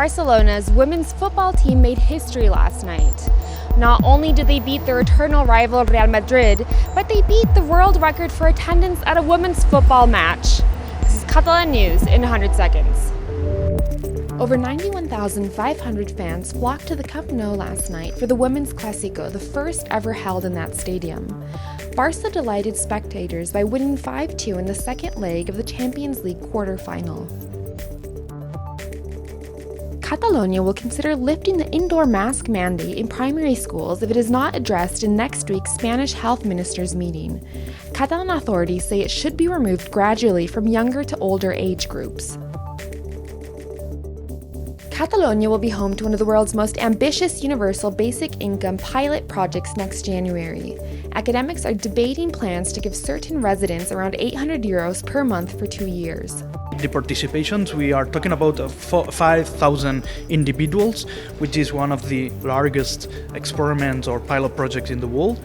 Barcelona's women's football team made history last night. Not only did they beat their eternal rival Real Madrid, but they beat the world record for attendance at a women's football match. This is Catalan News in 100 seconds. Over 91,500 fans flocked to the Camp Nou last night for the Women's Clásico, the first ever held in that stadium. Barca delighted spectators by winning 5-2 in the second leg of the Champions League quarter-final. Catalonia will consider lifting the indoor mask mandate in primary schools if it is not addressed in next week's Spanish health ministers' meeting. Catalan authorities say it should be removed gradually from younger to older age groups. Catalonia will be home to one of the world's most ambitious universal basic income pilot projects next January. Academics are debating plans to give certain residents around €800 per month for 2 years. The participations, we are talking about 5,000 individuals, which is one of the largest experiments or pilot projects in the world.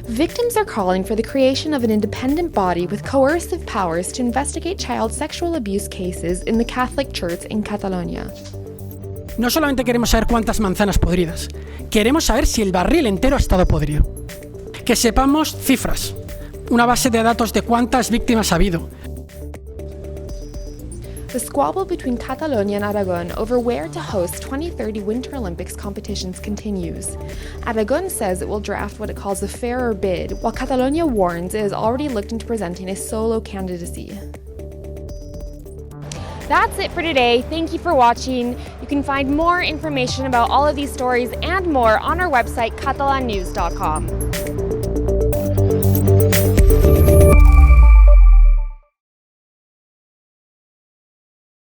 Victims are calling for the creation of an independent body with coercive powers to investigate child sexual abuse cases in the Catholic Church in Catalonia. No solamente queremos saber cuántas manzanas podridas, queremos saber si el barril entero ha estado podrido. Que sepamos cifras, una base de datos de cuántas víctimas ha habido. The squabble between Catalonia and Aragon over where to host 2030 Winter Olympics competitions continues. Aragon says it will draft what it calls a fairer bid, while Catalonia warns it has already looked into presenting a solo candidacy. That's it for today. Thank you for watching. You can find more information about all of these stories and more on our website, catalannews.com.